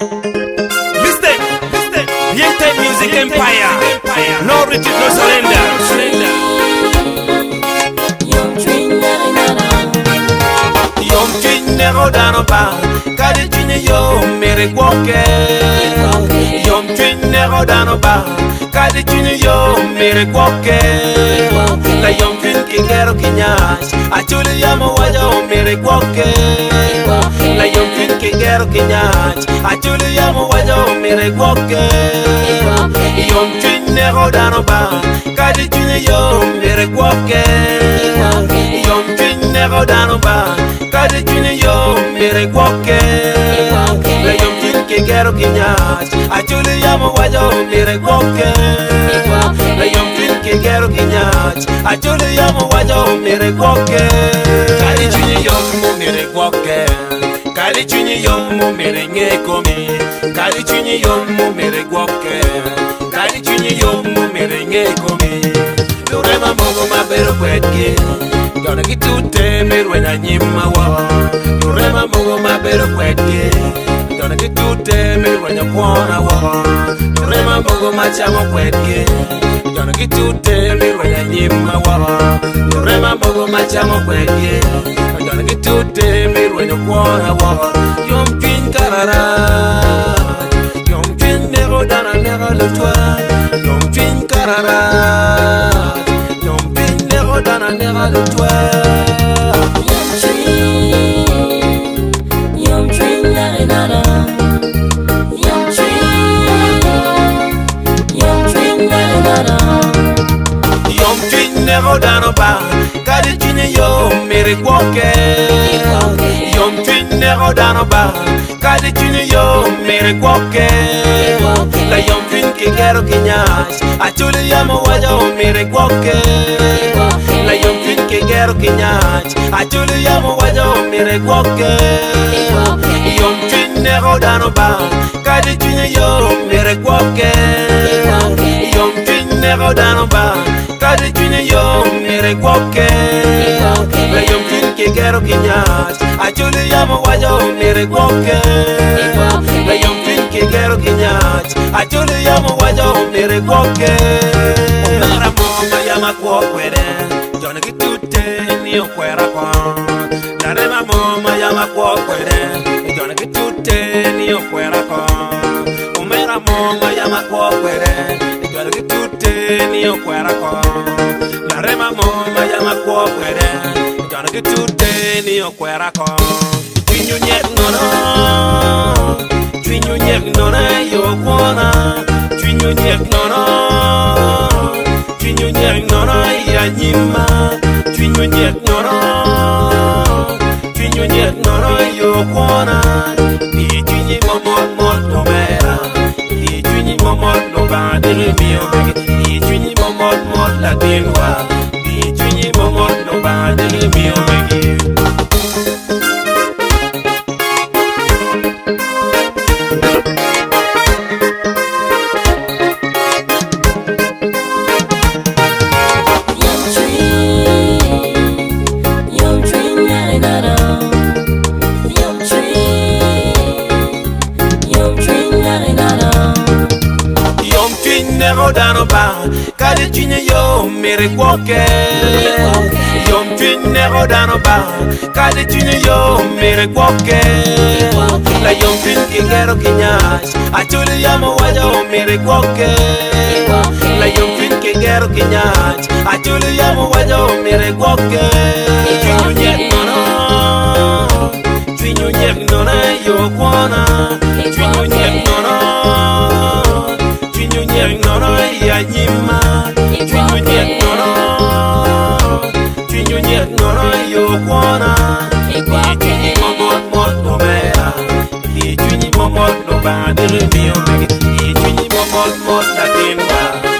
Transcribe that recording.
Listen, Yente Music Empire. No retreat, no surrender. Yom twin nero dano ba, kadi twin yo mere kwoke. Yom twin nero dano ba, kadi twin yo mere kwoke. La yom twin kigero kinyash, achuli yamo wajo mere kwoke. La yom twin kigero kinyash, achuli yamo wajo mere kwoke. Yom twin nero dano ba, kadi twin yo mere kwoke. Yom twin nero dano ba, kadi twin yo mere kwoke. La yom twin kigero kinyash, achuli yamo wajo mere kwoke. La yom twin kigero kinyash, achuli yamo wajo mere kwoke. Kadi twin yo mere kwoke. Kadi twin yo mere ngekomi. Kadi twin yo mere kwoke. Kadi twin yo mere ngekomi. Lorema mogo mabero kwetke. Gonna get to them when I need my war. You remember Mogo Mabero Quetke. Gonna get to them when you wanna war. You remember Mogo Machamo Quetke. Gonna get to them when I need my war. You remember Mogo Machamo Quetke. Gonna get to them when you wanna war. Yom Twin Carara. Yom Twin Nero Dana Nero Le Toit. Yom Twin Carara. Dana never le toit. Yom twin, nada. Yom twin, nada. Yom twin never dano ba, kadi twin yo mere kwoke. Yom twin never dano ba, kadi twin yo mere kwoke. La yom twin kigero kinyash, achuli yamo wajo mere kwoke. La yom twin kigero kinyash, achuli yamo wajo mere kwoke. Yom twin nero dano ba, kadi twin yo mere kwoke. Yom twin nero dano ba, kadi twin yo mere kwoke. La yom twin kigero kinyash, achuli yamo wajo mere kwoke. La yom twin kigero kinyash, achuli yamo wajo mere kwoke. Omera moma yama kwokwere. Jona kitute ni okwera kwa. Darema moma yama kwokwere. Jona kitute ni okwera kwa. Omera moma yama kwokwere. Jona kitute ni okwera kwa. Darema moma yama kwokwere. Jona kitute ni okwera kwa. Twinyu nyek nono. Twinyu nyek nono yo kwana. Twinyu nyek nono. Twinyu nyek nono ya nyima. Twinyu nyek nono. Twinyu nyek nono yo kwana. Di twinyi momot mot no mera. Di twinyi momot no badiri miyo bege. Di twinyi momot mot la dinwa. Di twinyi momot no badiri miyo bege. Nero dano ba, kadi twin yo mere kwoke. Yom twin nero dano ba, kadi twin yo mere kwoke. La yom twin kigero kinyash, achuli yamo wajo mere kwoke. La yom twin kigero kinyash, achuli yamo wajo mere kwoke. Twinyu nyek nono, twinyu nyek nono yo kwana. Twinyu nyek nono. Twinyu nyek nono ya nyima. Twinyu nyek nono. Twinyu nyek nono yo kwana. Twinyi momot mot no mera. Twinyi momot no badiri miyo bege. Twinyi momot mot la dinwa.